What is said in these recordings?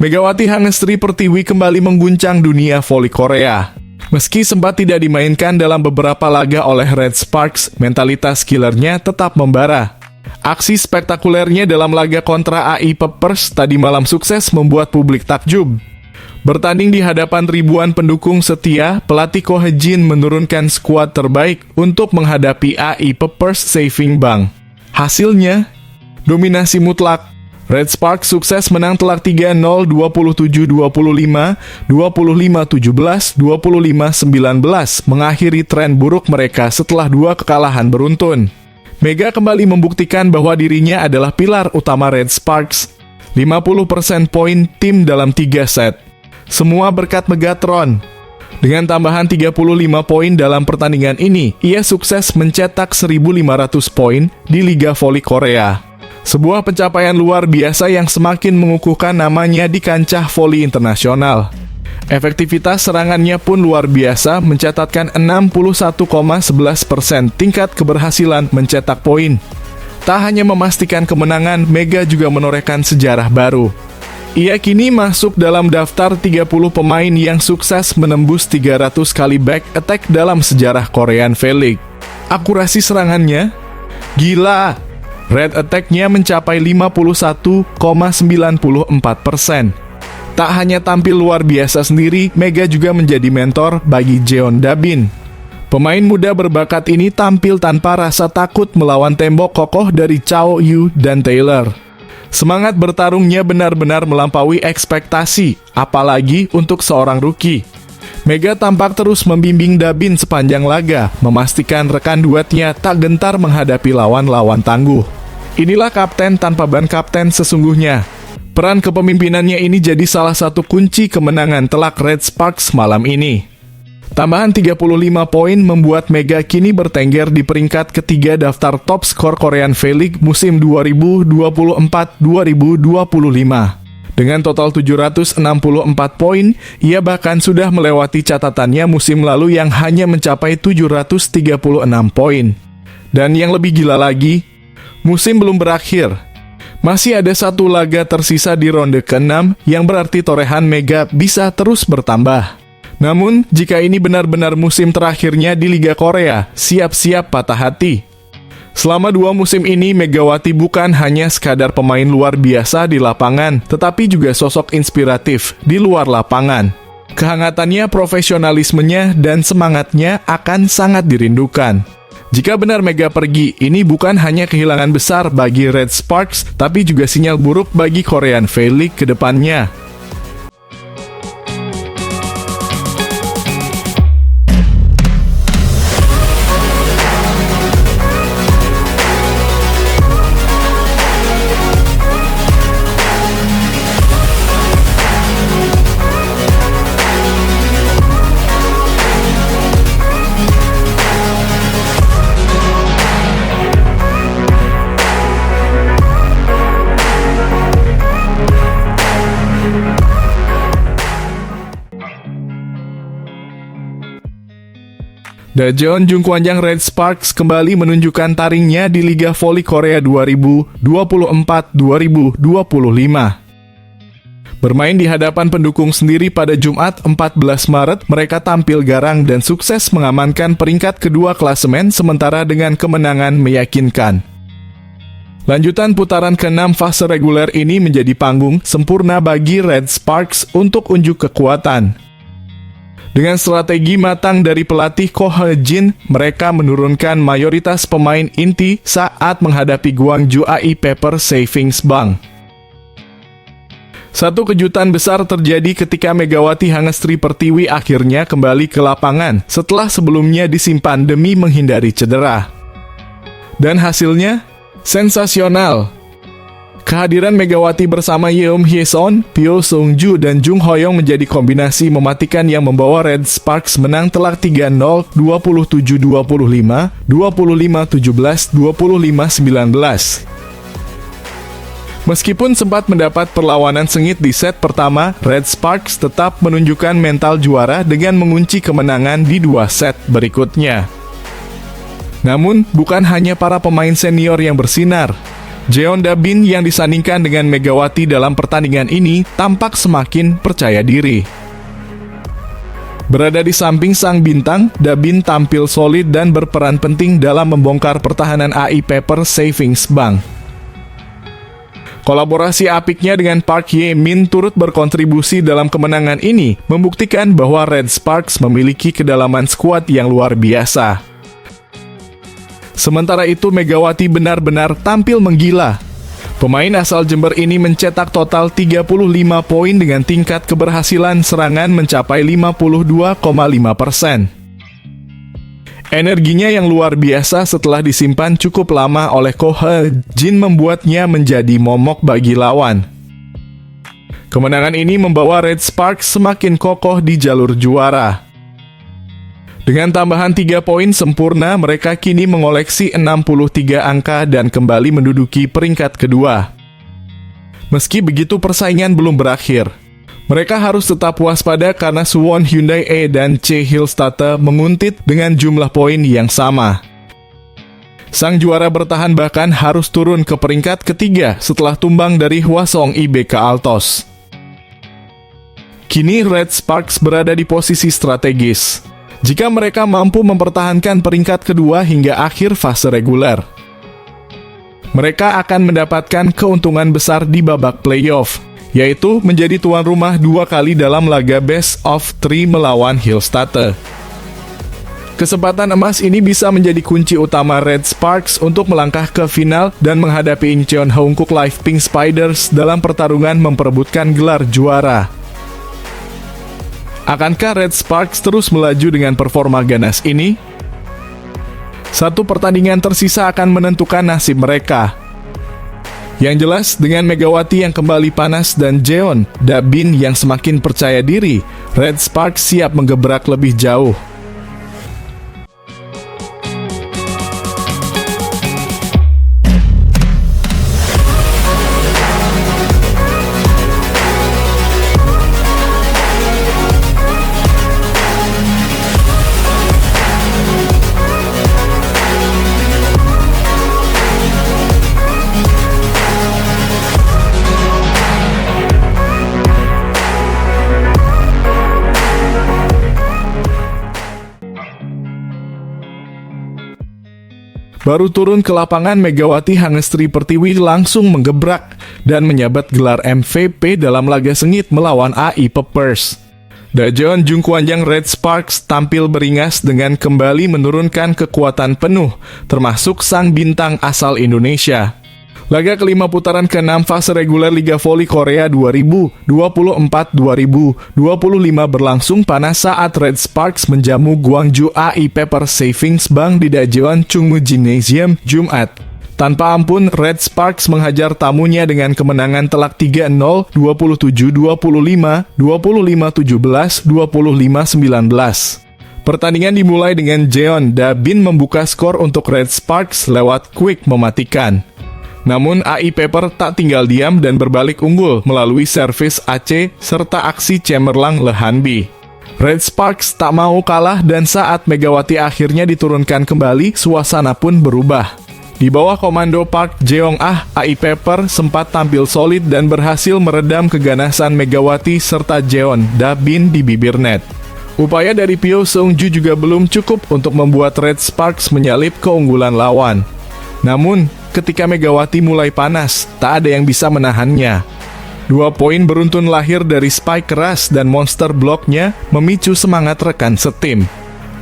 Megawati Hangestri Pertiwi kembali mengguncang dunia voli Korea. Meski sempat tidak dimainkan dalam beberapa laga oleh Red Sparks, mentalitas killernya tetap membara. Aksi spektakulernya dalam laga kontra AI Peppers tadi malam sukses membuat publik takjub. Bertanding di hadapan ribuan pendukung setia, pelatih Ko Hae-jin menurunkan skuad terbaik untuk menghadapi AI Peppers Saving Bank. Hasilnya, dominasi mutlak. Red Sparks sukses menang telak 3-0, 27-25, 25-17, 25-19, mengakhiri tren buruk mereka setelah 2 kekalahan beruntun. Mega kembali membuktikan bahwa dirinya adalah pilar utama Red Sparks. 50% poin tim dalam 3 set. Semua berkat Megatron. Dengan tambahan 35 poin dalam pertandingan ini, ia sukses mencetak 1.500 poin di Liga Voli Korea. Sebuah pencapaian luar biasa yang semakin mengukuhkan namanya di kancah voli internasional. Efektivitas serangannya pun luar biasa, mencatatkan 61,11% tingkat keberhasilan mencetak poin. Tak hanya memastikan kemenangan, Mega juga menorehkan sejarah baru. Ia kini masuk dalam daftar 30 pemain yang sukses menembus 300 kali back attack dalam sejarah Korean V-League. Akurasi serangannya gila. Red attack-nya mencapai 51,94%. Tak hanya tampil luar biasa sendiri, Mega juga menjadi mentor bagi Jeon Dabin. Pemain muda berbakat ini tampil tanpa rasa takut melawan tembok kokoh dari Chow Yu dan Taylor. Semangat bertarungnya benar-benar melampaui ekspektasi, apalagi untuk seorang rookie. Mega tampak terus membimbing Dabin sepanjang laga, memastikan rekan duetnya tak gentar menghadapi lawan-lawan tangguh. Inilah kapten tanpa ban kapten sesungguhnya. Peran kepemimpinannya ini jadi salah satu kunci kemenangan telak Red Sparks malam ini. Tambahan 35 poin membuat Mega kini bertengger di peringkat ketiga daftar top skor Korean V-League musim 2024-2025. Dengan total 764 poin, ia bahkan sudah melewati catatannya musim lalu yang hanya mencapai 736 poin. Dan yang lebih gila lagi, musim belum berakhir. Masih ada 1 laga tersisa di ronde ke-6 yang berarti torehan Mega bisa terus bertambah. Namun, jika ini benar-benar musim terakhirnya di Liga Korea, siap-siap patah hati. Selama 2 musim ini, Megawati bukan hanya sekadar pemain luar biasa di lapangan, tetapi juga sosok inspiratif di luar lapangan. Kehangatannya, profesionalismenya, dan semangatnya akan sangat dirindukan. Jika benar Mega pergi, ini bukan hanya kehilangan besar bagi Red Sparks, tapi juga sinyal buruk bagi Korean V-League ke depannya. Dajeon Jungkwanjang Red Sparks kembali menunjukkan taringnya di Liga Voli Korea 2024-2025. Bermain di hadapan pendukung sendiri pada Jumat 14 Maret, mereka tampil garang dan sukses mengamankan peringkat kedua klasemen sementara dengan kemenangan meyakinkan. Lanjutan putaran ke-6 fase reguler ini menjadi panggung sempurna bagi Red Sparks untuk unjuk kekuatan. Dengan strategi matang dari pelatih Ko Hae-jin, mereka menurunkan mayoritas pemain inti saat menghadapi Gwangju AI Peppers Savings Bank. Satu kejutan besar terjadi ketika Megawati Hangestri Pertiwi akhirnya kembali ke lapangan setelah sebelumnya disimpan demi menghindari cedera. Dan hasilnya sensasional. Kehadiran Megawati bersama Yeom Hye-son, Pyo Sung-ju, dan Jung Ho-young menjadi kombinasi mematikan yang membawa Red Sparks menang telak 3-0, 27-25, 25-17, 25-19. Meskipun sempat mendapat perlawanan sengit di set pertama, Red Sparks tetap menunjukkan mental juara dengan mengunci kemenangan di 2 set berikutnya. Namun, bukan hanya para pemain senior yang bersinar. Jeon Da-bin yang disandingkan dengan Megawati dalam pertandingan ini tampak semakin percaya diri. Berada di samping sang bintang, Da-bin tampil solid dan berperan penting dalam membongkar pertahanan AI Paper Savings Bank. Kolaborasi apiknya dengan Park Ye-min turut berkontribusi dalam kemenangan ini, membuktikan bahwa Red Sparks memiliki kedalaman skuad yang luar biasa. Sementara itu, Megawati benar-benar tampil menggila. Pemain asal Jember ini mencetak total 35 poin dengan tingkat keberhasilan serangan mencapai 52,5%. Energinya yang luar biasa setelah disimpan cukup lama oleh Ko He-jin membuatnya menjadi momok bagi lawan. Kemenangan ini membawa Red Sparks semakin kokoh di jalur juara. Dengan tambahan 3 poin sempurna, mereka kini mengoleksi 63 angka dan kembali menduduki peringkat kedua. Meski begitu, persaingan belum berakhir. Mereka harus tetap waspada karena Suwon Hyundai E dan C Hillstatte menguntit dengan jumlah poin yang sama. Sang juara bertahan bahkan harus turun ke peringkat ketiga setelah tumbang dari Hwasong IBK Altos. Kini Red Sparks berada di posisi strategis. Jika mereka mampu mempertahankan peringkat kedua hingga akhir fase reguler, mereka akan mendapatkan keuntungan besar di babak playoff, yaitu menjadi tuan rumah 2 kali dalam laga best of 3 melawan Hillstatte. Kesempatan emas ini bisa menjadi kunci utama Red Sparks untuk melangkah ke final dan menghadapi Incheon Hongkook Live Pink Spiders dalam pertarungan memperebutkan gelar juara. Akankah Red Sparks terus melaju dengan performa ganas ini? Satu pertandingan tersisa akan menentukan nasib mereka. Yang jelas, dengan Megawati yang kembali panas dan Jeon Da-bin yang semakin percaya diri, Red Sparks siap menggebrak lebih jauh. Baru turun ke lapangan, Megawati Hangestri Pertiwi langsung menggebrak dan menyabat gelar MVP dalam laga sengit melawan AI Peppers. Dajeon Jungkwanjang Red Sparks tampil beringas dengan kembali menurunkan kekuatan penuh, termasuk sang bintang asal Indonesia. Laga kelima putaran ke-6 fase reguler Liga Voli Korea 2024-2025 berlangsung panas saat Red Sparks menjamu Gwangju AI Paper Savings Bank di Daejeon Chungmu Gymnasium Jumat. Tanpa ampun, Red Sparks menghajar tamunya dengan kemenangan telak 3-0, 27-25, 25-17, 25-19. Pertandingan dimulai dengan Jeon Da-bin membuka skor untuk Red Sparks lewat quick mematikan. Namun AI Paper tak tinggal diam dan berbalik unggul melalui servis AC serta aksi cemerlang Le Hanbi. Red Sparks tak mau kalah dan saat Megawati akhirnya diturunkan kembali, suasana pun berubah. Di bawah komando Park Jeong-ah, AI Paper sempat tampil solid dan berhasil meredam keganasan Megawati serta Jeon Da-bin di bibir net. Upaya dari Pyo Seung-ju juga belum cukup untuk membuat Red Sparks menyalip keunggulan lawan. Namun, ketika Megawati mulai panas, tak ada yang bisa menahannya. 2 poin beruntun lahir dari spike keras dan monster bloknya memicu semangat rekan setim.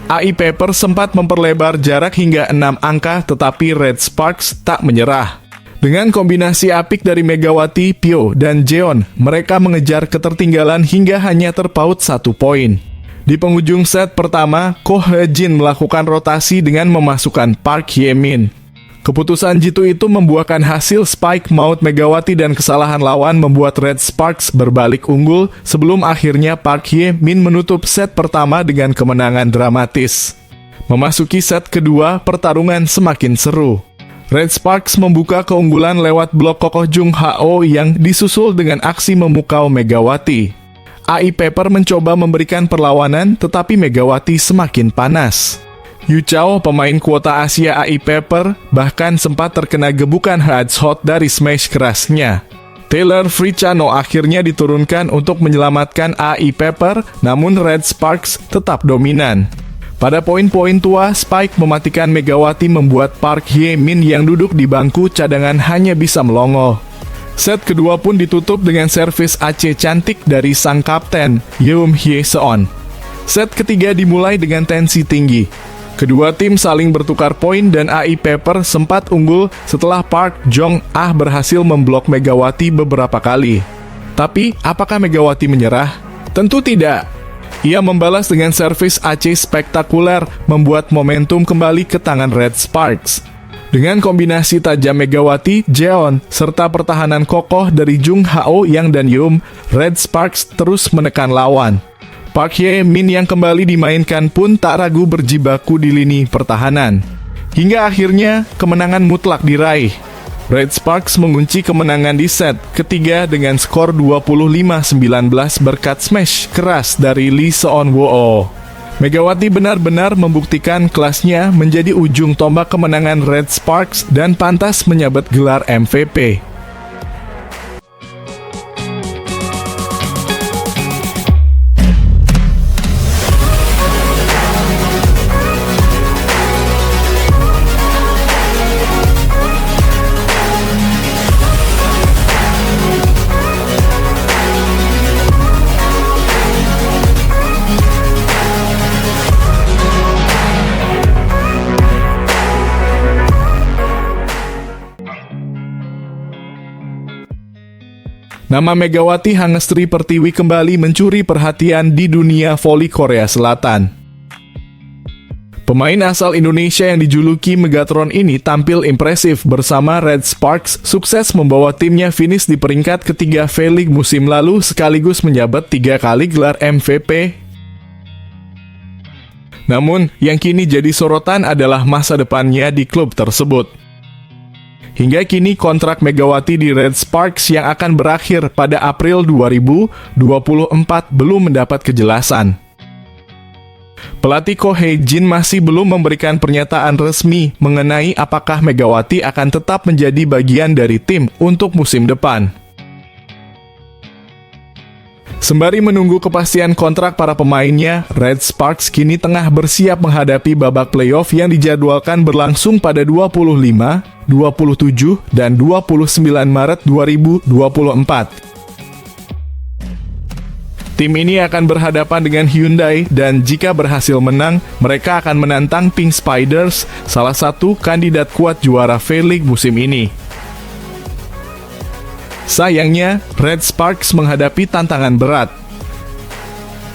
AI Paper sempat memperlebar jarak hingga 6 angka, tetapi Red Sparks tak menyerah. Dengan kombinasi apik dari Megawati, Pyo, dan Jeon, mereka mengejar ketertinggalan hingga hanya terpaut 1 poin. Di penghujung set pertama, Ko He-jin melakukan rotasi dengan memasukkan Park Ye-min. Keputusan jitu itu membuahkan hasil spike maut Megawati dan kesalahan lawan membuat Red Sparks berbalik unggul sebelum akhirnya Park Ye-min menutup set pertama dengan kemenangan dramatis. Memasuki set kedua, pertarungan semakin seru. Red Sparks membuka keunggulan lewat blok kokoh Jung Ha-oh yang disusul dengan aksi memukau Megawati. AI Paper mencoba memberikan perlawanan, tetapi Megawati semakin panas. Yu Chao, pemain kuota Asia AI Pepper, bahkan sempat terkena gebukan headshot dari smash kerasnya. Taylor Fricano akhirnya diturunkan untuk menyelamatkan AI Pepper, namun Red Sparks tetap dominan. Pada poin-poin tua, Spike mematikan Megawati membuat Park Hye-min yang duduk di bangku cadangan hanya bisa melongo. Set kedua pun ditutup dengan servis AC cantik dari sang kapten, Yeom Hye-seon. Set ketiga dimulai dengan tensi tinggi. Kedua tim saling bertukar poin dan AI Pepper sempat unggul setelah Park Jong-ah berhasil memblok Megawati beberapa kali. Tapi, apakah Megawati menyerah? Tentu tidak. Ia membalas dengan servis AC spektakuler, membuat momentum kembali ke tangan Red Sparks. Dengan kombinasi tajam Megawati, Jeon, serta pertahanan kokoh dari Jung Hao Yang dan Yum, Red Sparks terus menekan lawan. Park Hye-min yang kembali dimainkan pun tak ragu berjibaku di lini pertahanan. Hingga akhirnya, kemenangan mutlak diraih. Red Sparks mengunci kemenangan di set ketiga dengan skor 25-19 berkat smash keras dari Lee Seon-woo. Megawati benar-benar membuktikan kelasnya menjadi ujung tombak kemenangan Red Sparks dan pantas menyabet gelar MVP. Nama Megawati Hangestri Pertiwi kembali mencuri perhatian di dunia voli Korea Selatan. Pemain asal Indonesia yang dijuluki Megatron ini tampil impresif bersama Red Sparks, sukses membawa timnya finish di peringkat ketiga V-League musim lalu sekaligus menjabat 3 kali gelar MVP. Namun, yang kini jadi sorotan adalah masa depannya di klub tersebut. Hingga kini kontrak Megawati di Red Sparks yang akan berakhir pada April 2024 belum mendapat kejelasan. Pelatih Ko Hae-jin masih belum memberikan pernyataan resmi mengenai apakah Megawati akan tetap menjadi bagian dari tim untuk musim depan. Sembari menunggu kepastian kontrak para pemainnya, Red Sparks kini tengah bersiap menghadapi babak playoff yang dijadwalkan berlangsung pada 25, 27, dan 29 Maret 2024. Tim ini akan berhadapan dengan Hyundai dan jika berhasil menang, mereka akan menantang Pink Spiders, salah satu kandidat kuat juara V-League musim ini. Sayangnya, Red Sparks menghadapi tantangan berat.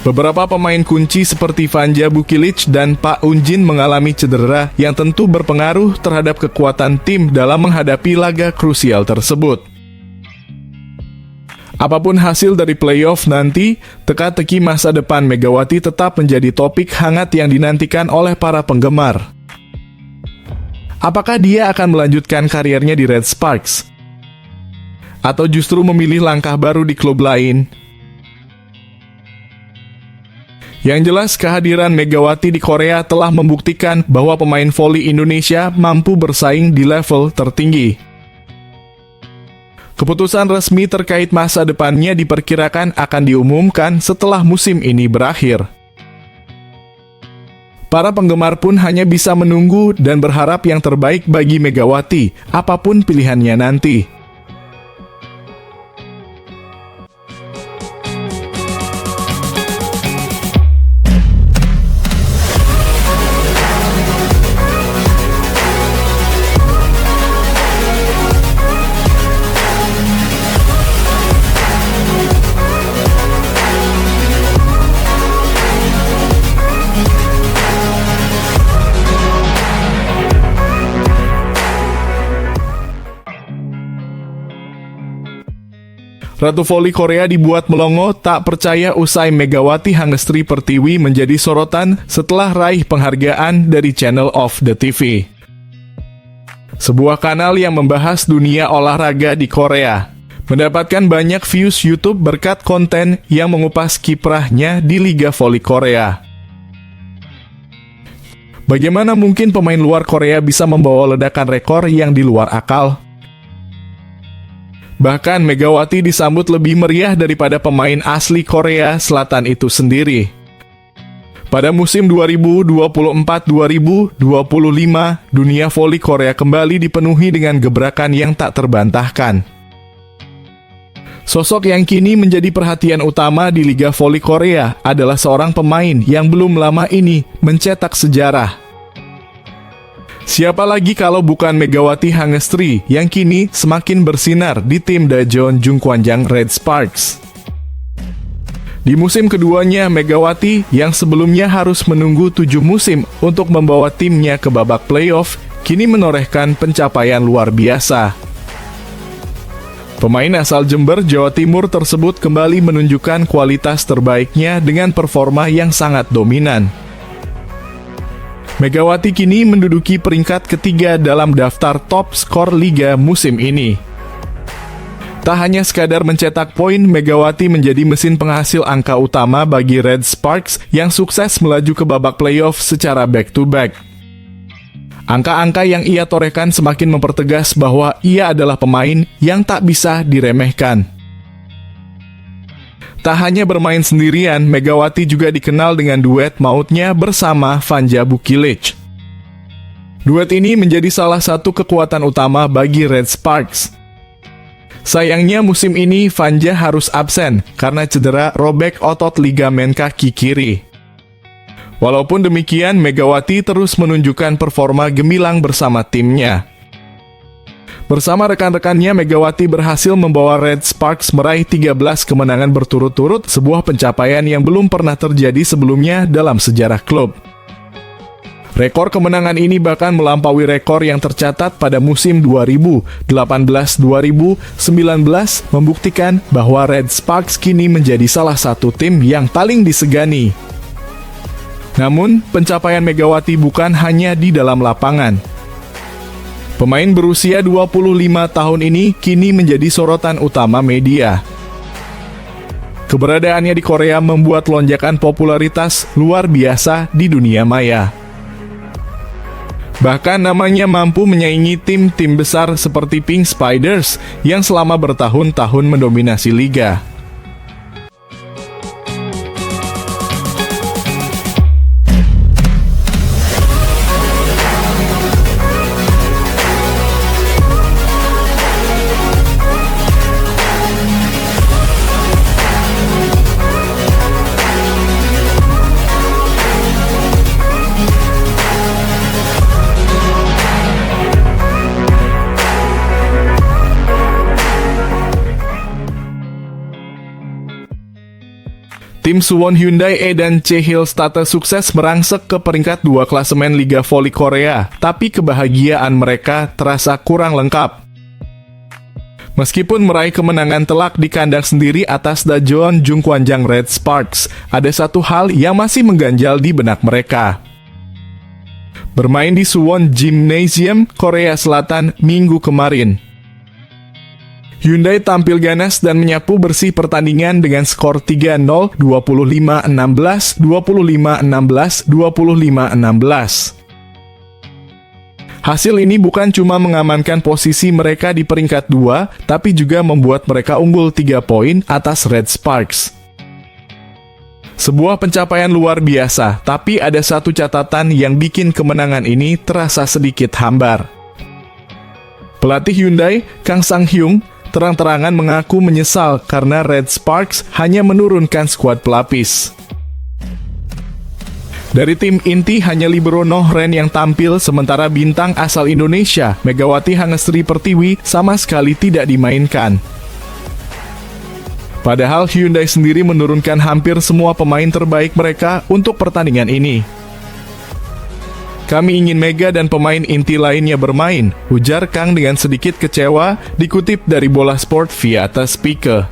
Beberapa pemain kunci seperti Vanja Bukilic dan Pak Unjin mengalami cedera yang tentu berpengaruh terhadap kekuatan tim dalam menghadapi laga krusial tersebut. Apapun hasil dari playoff nanti, teka-teki masa depan Megawati tetap menjadi topik hangat yang dinantikan oleh para penggemar. Apakah dia akan melanjutkan karirnya di Red Sparks? Atau justru memilih langkah baru di klub lain? Yang jelas, kehadiran Megawati di Korea telah membuktikan bahwa pemain voli Indonesia mampu bersaing di level tertinggi. Keputusan resmi terkait masa depannya diperkirakan akan diumumkan setelah musim ini berakhir. Para penggemar pun hanya bisa menunggu dan berharap yang terbaik bagi Megawati, apapun pilihannya nanti. Ratu Voli Korea dibuat melongo tak percaya usai Megawati Hangestri Pertiwi menjadi sorotan setelah raih penghargaan dari Channel of the TV. Sebuah kanal yang membahas dunia olahraga di Korea. Mendapatkan banyak views YouTube berkat konten yang mengupas kiprahnya di Liga Voli Korea. Bagaimana mungkin pemain luar Korea bisa membawa ledakan rekor yang di luar akal? Bahkan Megawati disambut lebih meriah daripada pemain asli Korea Selatan itu sendiri. Pada musim 2024-2025, dunia voli Korea kembali dipenuhi dengan gebrakan yang tak terbantahkan. Sosok yang kini menjadi perhatian utama di Liga Voli Korea adalah seorang pemain yang belum lama ini mencetak sejarah. Siapa lagi kalau bukan Megawati Hangestri yang kini semakin bersinar di tim Daejeon Jungkwanjang Red Sparks. Di musim keduanya, Megawati yang sebelumnya harus menunggu 7 musim untuk membawa timnya ke babak playoff, kini menorehkan pencapaian luar biasa. Pemain asal Jember, Jawa Timur tersebut kembali menunjukkan kualitas terbaiknya dengan performa yang sangat dominan. Megawati kini menduduki peringkat ketiga dalam daftar top skor Liga musim ini. Tak hanya sekadar mencetak poin, Megawati menjadi mesin penghasil angka utama bagi Red Sparks yang sukses melaju ke babak playoff secara back-to-back. Angka-angka yang ia torehkan semakin mempertegas bahwa ia adalah pemain yang tak bisa diremehkan. Tak hanya bermain sendirian, Megawati juga dikenal dengan duet mautnya bersama Vanja Bukilic. Duet ini menjadi salah satu kekuatan utama bagi Red Sparks. Sayangnya musim ini Vanja harus absen karena cedera robek otot ligamen kaki kiri. Walaupun demikian, Megawati terus menunjukkan performa gemilang bersama timnya. Bersama rekan-rekannya, Megawati berhasil membawa Red Sparks meraih 13 kemenangan berturut-turut, sebuah pencapaian yang belum pernah terjadi sebelumnya dalam sejarah klub. Rekor kemenangan ini bahkan melampaui rekor yang tercatat pada musim 2018-2019, membuktikan bahwa Red Sparks kini menjadi salah satu tim yang paling disegani. Namun, pencapaian Megawati bukan hanya di dalam lapangan. Pemain berusia 25 tahun ini kini menjadi sorotan utama media. Keberadaannya di Korea membuat lonjakan popularitas luar biasa di dunia maya. Bahkan namanya mampu menyaingi tim-tim besar seperti Pink Spiders yang selama bertahun-tahun mendominasi liga. Tim Suwon Hyundai E dan Chaehyul State sukses merangsek ke peringkat 2 klasemen Liga Voli Korea, tapi kebahagiaan mereka terasa kurang lengkap. Meskipun meraih kemenangan telak di kandang sendiri atas Daejeon Jungkwanjang Red Sparks, ada satu hal yang masih mengganjal di benak mereka. Bermain di Suwon Gymnasium, Korea Selatan, Minggu kemarin, Hyundai tampil ganas dan menyapu bersih pertandingan dengan skor 3-0, 25-16, 25-16, 25-16. Hasil ini bukan cuma mengamankan posisi mereka di peringkat 2, tapi juga membuat mereka unggul 3 poin atas Red Sparks. Sebuah pencapaian luar biasa, tapi ada satu catatan yang bikin kemenangan ini terasa sedikit hambar. Pelatih Hyundai, Kang Sang-hyung, terang-terangan mengaku menyesal karena Red Sparks hanya menurunkan skuad pelapis. Dari tim inti hanya libero Noh Ren yang tampil, sementara bintang asal Indonesia, Megawati Hangestri Pertiwi, sama sekali tidak dimainkan. Padahal Hyundai sendiri menurunkan hampir semua pemain terbaik mereka untuk pertandingan ini. Kami ingin Mega dan pemain inti lainnya bermain, ujar Kang dengan sedikit kecewa, dikutip dari Bola Sport via Speaker.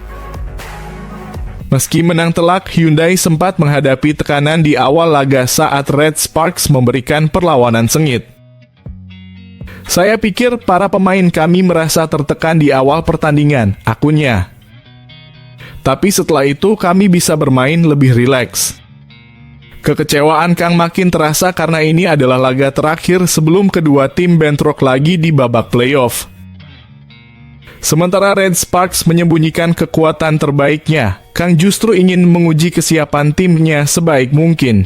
Meski menang telak, Hyundai sempat menghadapi tekanan di awal laga saat Red Sparks memberikan perlawanan sengit. Saya pikir para pemain kami merasa tertekan di awal pertandingan, akunnya. Tapi setelah itu kami bisa bermain lebih rileks. Kekecewaan Kang makin terasa karena ini adalah laga terakhir sebelum kedua tim bentrok lagi di babak playoff. Sementara Red Sparks menyembunyikan kekuatan terbaiknya, Kang justru ingin menguji kesiapan timnya sebaik mungkin.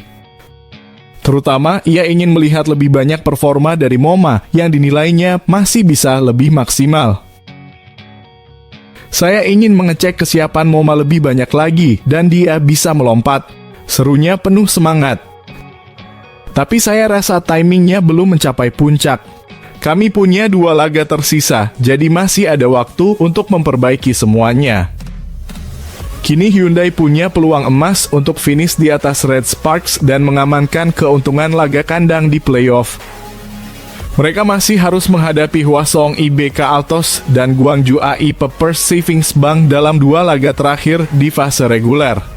Terutama, ia ingin melihat lebih banyak performa dari Moma yang dinilainya masih bisa lebih maksimal. Saya ingin mengecek kesiapan Moma lebih banyak lagi dan dia bisa melompat. Serunya penuh semangat. Tapi saya rasa timingnya belum mencapai puncak. Kami punya 2 laga tersisa, jadi masih ada waktu untuk memperbaiki semuanya. Kini Hyundai punya peluang emas untuk finish di atas Red Sparks dan mengamankan keuntungan laga kandang di playoff. Mereka masih harus menghadapi Hwasong IBK Altos dan Gwangju AI Pepper Savings Bank dalam 2 laga terakhir di fase reguler.